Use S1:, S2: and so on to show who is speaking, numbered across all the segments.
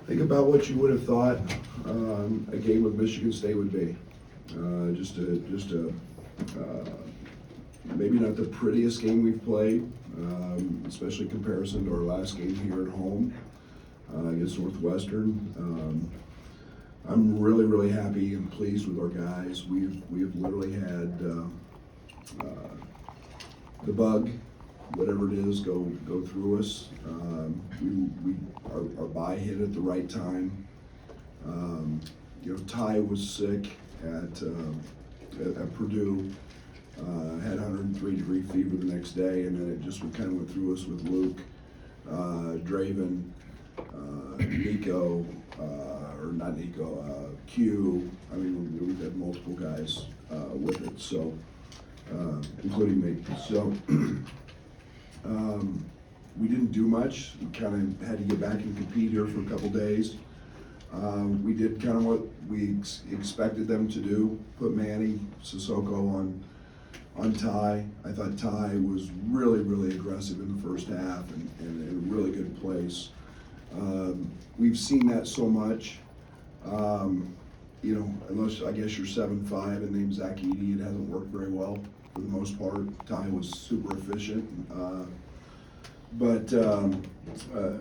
S1: Think about what you would have thought a game with Michigan State would be. Maybe not the prettiest game we've played, especially in comparison to our last game here at home against Northwestern. I'm really, really happy and pleased with our guys. We've literally had the bug, whatever it is, go through us. Our bye hit at the right time. Ty was sick at Purdue. Had 103-degree fever the next day, and then it just kind of went through us with Luke, Draven, Nico, or not Nico, Q. I mean, we've had multiple guys with it, so including me. So we didn't do much. We kind of had to get back and compete here for a couple days. We did kind of what we expected them to do, put Manny Sissoko on Ty. I thought Ty was really, really aggressive in the first half and in a really good place. We've seen that so much. Unless I guess you're 7'5" and named Zach Edey, it hasn't worked very well for the most part. Ty was super efficient.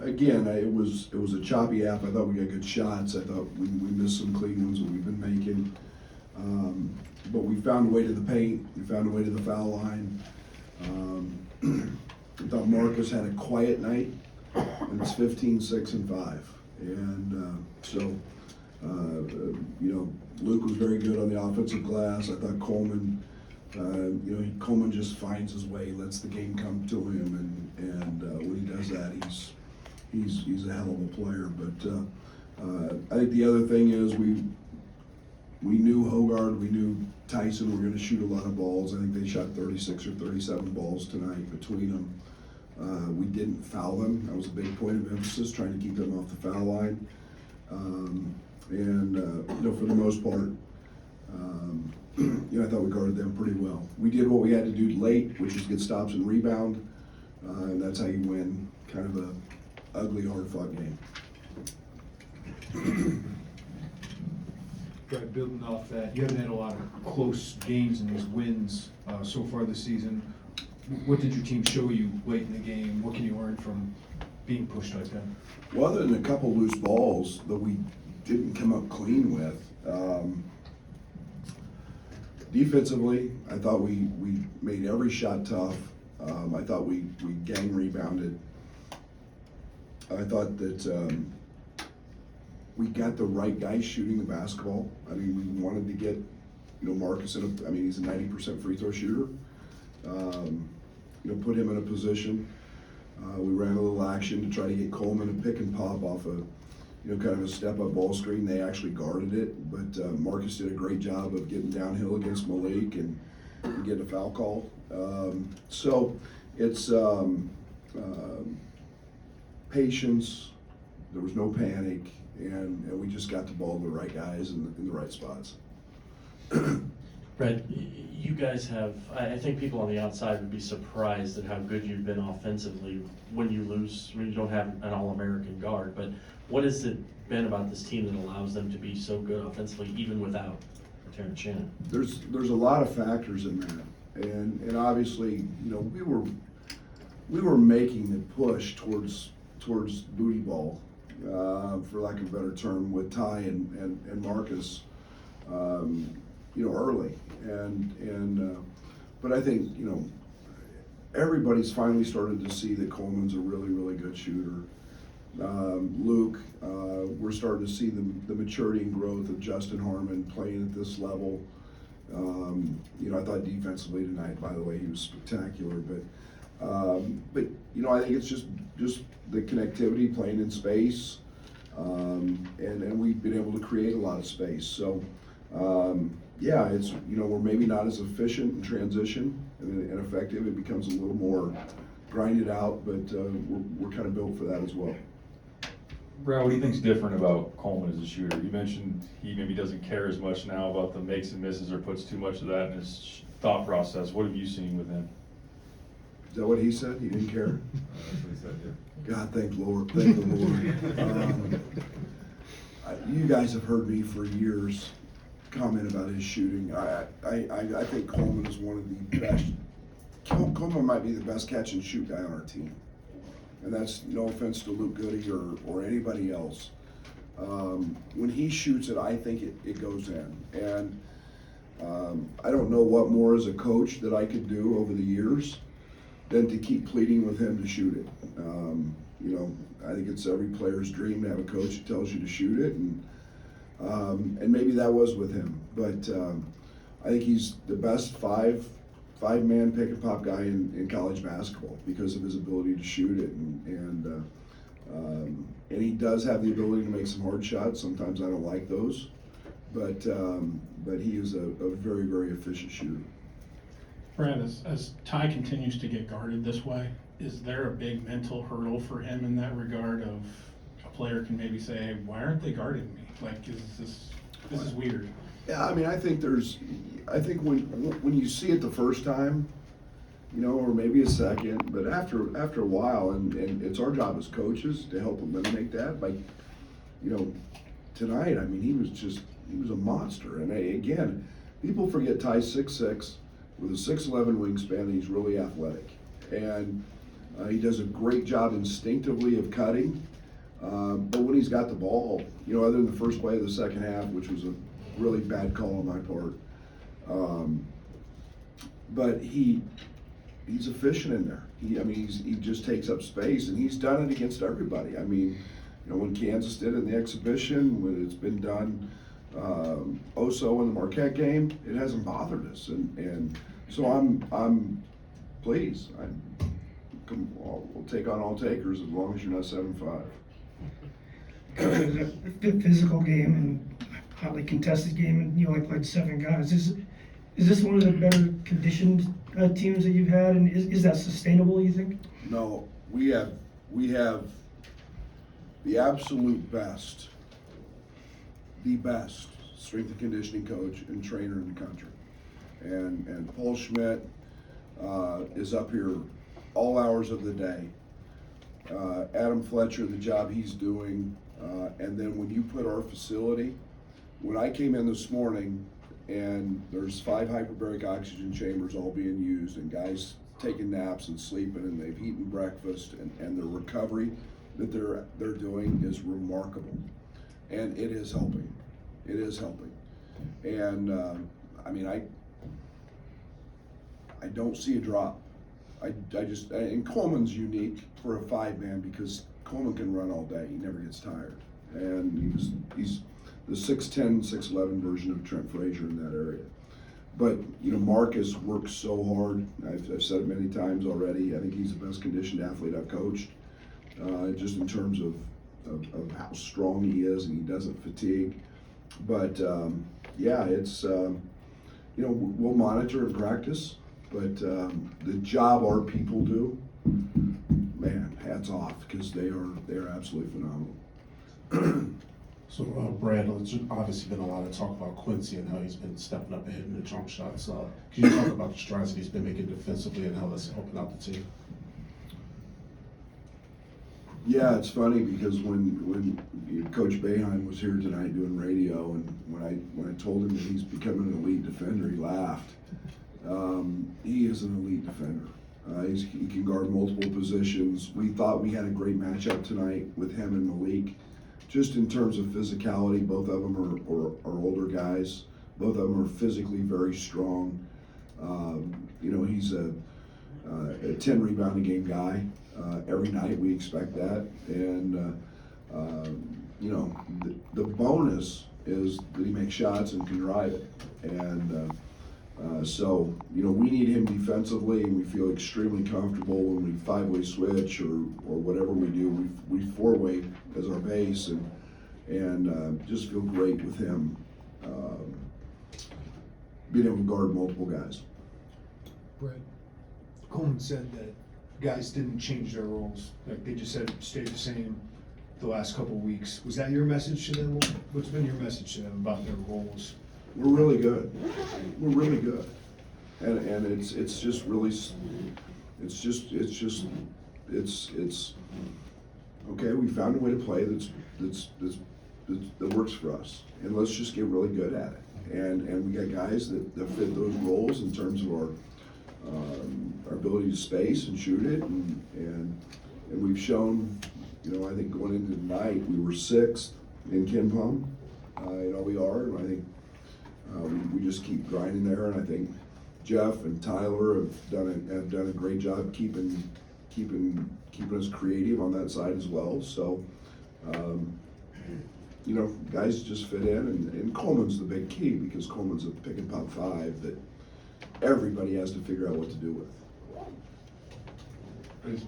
S1: Again, it was a choppy half. I thought we got good shots. I thought we missed some clean ones that we've been making. But we found a way to the paint. We found a way to the foul line. I thought Marcus had a quiet night, and it's 15, 6, and 5. And Luke was very good on the offensive glass. I thought Coleman, Coleman just finds his way, lets the game come to him, and when he does that, he's a hell of a player. But I think the other thing is we knew Hogard, we knew Tyson were going to shoot a lot of balls. I think they shot 36 or 37 balls tonight between them. We didn't foul them. That was a big point of emphasis, trying to keep them off the foul line. For the most part, I thought we guarded them pretty well. We did what we had to do late, which is get stops and rebound, and that's how you win kind of a ugly, hard-fought game.
S2: Brad, building off that, you haven't had a lot of close games in these wins so far this season. What did your team show you late in the game? What can you learn from being pushed like that?
S1: Well, other than a couple loose balls that we didn't come up clean with, defensively, I thought we made every shot tough. I thought we gang rebounded. I thought that we got the right guys shooting the basketball. I mean, we wanted to get, Marcus he's a 90% free throw shooter. Put him in a position. We ran a little action to try to get Coleman a pick and pop off kind of a step-up ball screen. They actually guarded it, but Marcus did a great job of getting downhill against Malik and getting a foul call. So it's patience. There was no panic, and we just got the ball to the right guys in the right spots.
S3: Brett, you guys have, I think people on the outside would be surprised at how good you've been offensively when you don't have an All-American guard, but what has it been about this team that allows them to be so good offensively even without Terrence Shannon?
S1: There's a lot of factors in that, and obviously, we were making the push towards booty ball, for lack of a better term, with Ty and Marcus, early, but I think everybody's finally started to see that Coleman's a really, really good shooter. Luke, we're starting to see the maturity and growth of Justin Harmon playing at this level. I thought defensively tonight, by the way, he was spectacular. But I think it's just the connectivity, playing in space, and we've been able to create a lot of space. So it's we're maybe not as efficient in transition and effective. It becomes a little more grinded out, but we're kind of built for that as well.
S4: Brad, what do you think's different about Coleman as a shooter? You mentioned he maybe doesn't care as much now about the makes and misses or puts too much of that in his thought process. What have you seen with him?
S1: Is that what he said? He didn't care?
S4: That's what he said, yeah.
S1: God, thank the Lord. you guys have heard me for years comment about his shooting. I think Coleman is one of the best. Coleman might be the best catch and shoot guy on our team. And that's no offense to Luke Goody or anybody else. When he shoots it, I think it goes in. And I don't know what more as a coach that I could do over the years than to keep pleading with him to shoot it. I think it's every player's dream to have a coach who tells you to shoot it, and maybe that was with him. But I think he's the best five-man pick and pop guy in college basketball because of his ability to shoot it, and he does have the ability to make some hard shots. Sometimes I don't like those, but he is a very, very efficient shooter.
S5: Brad, as Ty continues to get guarded this way, is there a big mental hurdle for him in that regard of a player can maybe say, why aren't they guarding me? Like, this is weird.
S1: Yeah, I mean, I think when you see it the first time, or maybe a second, but after a while, and it's our job as coaches to help eliminate that. Like, tonight, I mean, he was a monster. And again, people forget Ty's 6'6", with a 6'11" wingspan, and he's really athletic. And he does a great job instinctively of cutting. But when he's got the ball, other than the first play of the second half, which was a really bad call on my part, but he's efficient in there. He just takes up space, and he's done it against everybody. I mean, when Kansas did it in the exhibition, when it's been done also in the Marquette game, it hasn't bothered us, and so I'm pleased. We'll take on all takers as long as you're not 7'5".
S6: A physical game and hotly contested game, and you only played 7 guys. Is this one of the better conditioned teams that you've had, and is that sustainable, you think?
S1: No, we have the absolute best, the best strength and conditioning coach and trainer in the country, and Paul Schmidt is up here all hours of the day. Adam Fletcher, the job he's doing, and then when you put our facility, when I came in this morning, and there's 5 hyperbaric oxygen chambers all being used, and guys taking naps and sleeping, and they've eaten breakfast, and the recovery that they're doing is remarkable, and it is helping. It is helping, and I don't see a drop. And Coleman's unique for a 5-man because Coleman can run all day. He never gets tired, and he's the 6'10", 6'11" version of Trent Frazier in that area. But Marcus works so hard. I've said it many times already. I think he's the best conditioned athlete I've coached, just in terms of how strong he is, and he doesn't fatigue. But yeah, it's we'll monitor and practice. But the job our people do, man, hats off, because they are absolutely phenomenal.
S7: So, Brad, there's obviously been a lot of talk about Quincy and how he's been stepping up and hitting the jump shots. Can you talk about the strides that he's been making defensively and how that's helping out the team?
S1: Yeah, it's funny because when Coach Boeheim was here tonight doing radio, and when I told him that he's becoming an elite defender, he laughed. He is an elite defender. He can guard multiple positions. We thought we had a great matchup tonight with him and Malik. Just in terms of physicality, both of them are older guys. Both of them are physically very strong. He's a 10 rebound a game guy. Every night we expect that. And, the bonus is that he makes shots and can drive it. And so we need him defensively, and we feel extremely comfortable when we 5-way switch or whatever we do. We 4-way as our base, and just feel great with him being able to guard multiple guys.
S2: Brett, Coleman said that guys didn't change their roles, like they just said stayed the same the last couple of weeks. Was that your message to them? What's been your message to them about their roles?
S1: We're really good. We're really good, and it's just really, it's okay. We found a way to play that's that works for us, and let's just get really good at it. And we got guys that fit those roles in terms of our ability to space and shoot it, and we've shown, I think going into tonight, we were 6th in KenPom in OER, and I think we just keep grinding there, and I think Jeff and Tyler have done a great job keeping us creative on that side as well. So, guys just fit in, and Coleman's the big key, because Coleman's a pick and pop 5 that everybody has to figure out what to do with.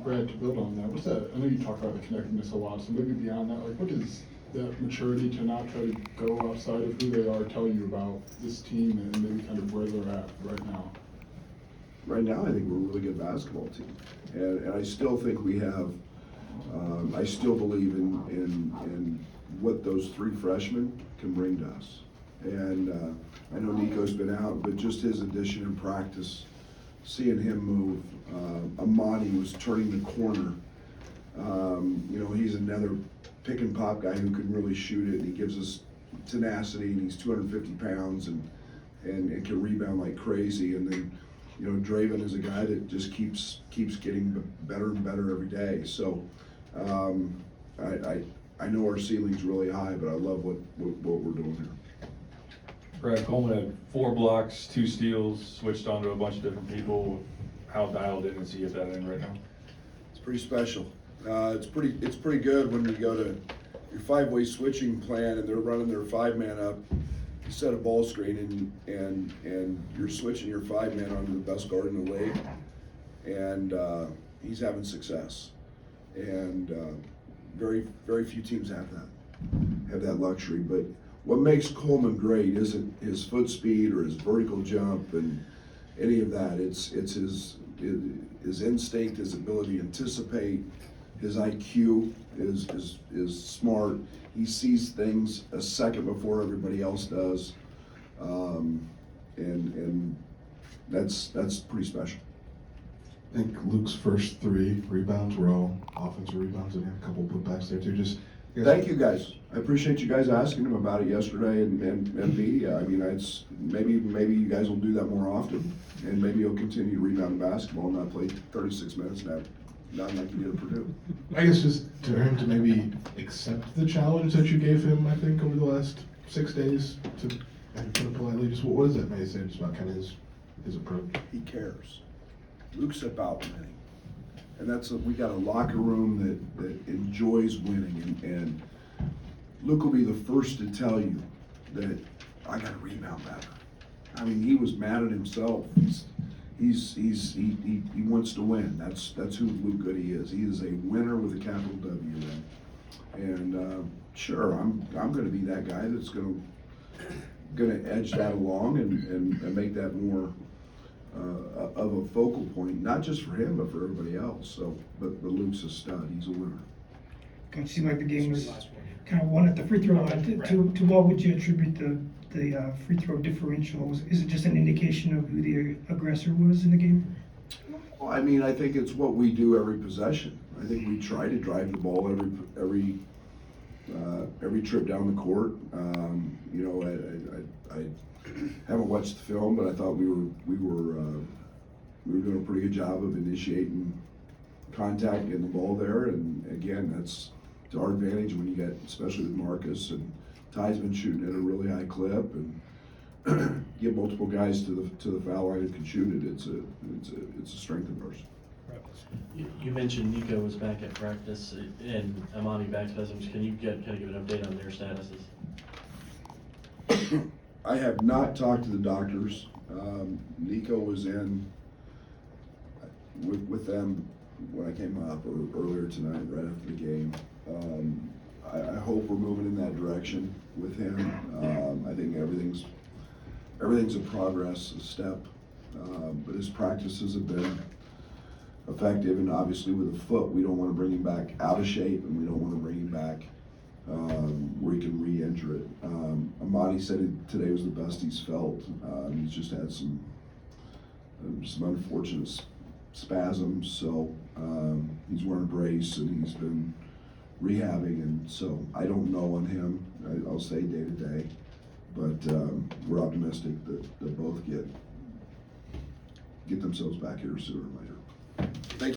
S8: Brad, to build on that, what's that? I know you talk about the connectedness a lot, so maybe beyond that, like, what does that maturity to not try to go outside of who they are tell you about this team and maybe kind of where they're at right now?
S1: Right now, I think we're a really good basketball team, and I still think we have. I still believe in what those 3 freshmen can bring to us, and I know Nico's been out, but just his addition in practice, seeing him move. Amani was turning the corner. He's another pick and pop guy who can really shoot it, and he gives us tenacity, and he's 250 pounds and can rebound like crazy. And then, Draven is a guy that just keeps getting better and better every day. So I know our ceiling's really high, but I love what we're doing here.
S4: Brad, Coleman had 4 blocks, 2 steals, switched on to a bunch of different people. How dialed in is he at that end right now?
S1: It's pretty special. It's pretty good when you go to your 5-way switching plan and they're running their 5-man up. You set a ball screen and you're switching your 5-man onto the best guard in the league, and he's having success. And very few teams have that luxury. But what makes Coleman great isn't his foot speed or his vertical jump and any of that. It's his instinct, his ability to anticipate. His IQ is smart. He sees things a second before everybody else does, and that's pretty special.
S7: I think Luke's first 3 rebounds were all offensive rebounds, and a couple putbacks there too. Just
S1: Thank you guys. I appreciate you guys asking him about it yesterday and media. I mean, it's maybe you guys will do that more often, and maybe he'll continue to rebound basketball and not play 36 minutes now, not like he did at Purdue.
S7: I guess just to him to maybe accept the challenge that you gave him, I think, over the last 6 days, to put it politely, just what does that maybe say just about kind of his approach?
S1: He cares. Luke's about winning. And we got a locker room that enjoys winning, and Luke will be the first to tell you that I got to rebound better. I mean, he was mad at himself. He wants to win. That's who Luke Goody is. He is a winner with a capital W. And sure, I'm going to be that guy that's going to edge that along and make that more of a focal point, not just for him, but for everybody else. So, but Luke's a stud. He's a winner.
S6: It seemed like the game was kind of won at the free throw line. To what would you attribute the free throw differential? Is it just an indication of who the aggressor was in the game?
S1: Well, I mean, I think it's what we do every possession. I think we try to drive the ball every trip down the court. I haven't watched the film, but I thought we were doing a pretty good job of initiating contact, getting the ball there, and again, that's to our advantage when you get, especially with Marcus, and Ty's been shooting at a really high clip, and get multiple guys to the foul line and can shoot it. It's a strength of ours.
S3: You mentioned Nico was back at practice and Amani back specimens. Can you kind of give an update on their statuses?
S1: I have not talked to the doctors. Nico was in with them when I came up earlier tonight, right after the game. I hope we're moving in that direction with him. I think everything's a progress, a step. But his practices have been effective, and obviously with the foot, we don't want to bring him back out of shape, and we don't want to bring him back where he can re-injure it. Amani said today was the best he's felt. He's just had some unfortunate spasms, so he's wearing a brace, and he's been rehabbing, and so I don't know on him. I'll say day to day, but we're optimistic that both get themselves back here sooner or later.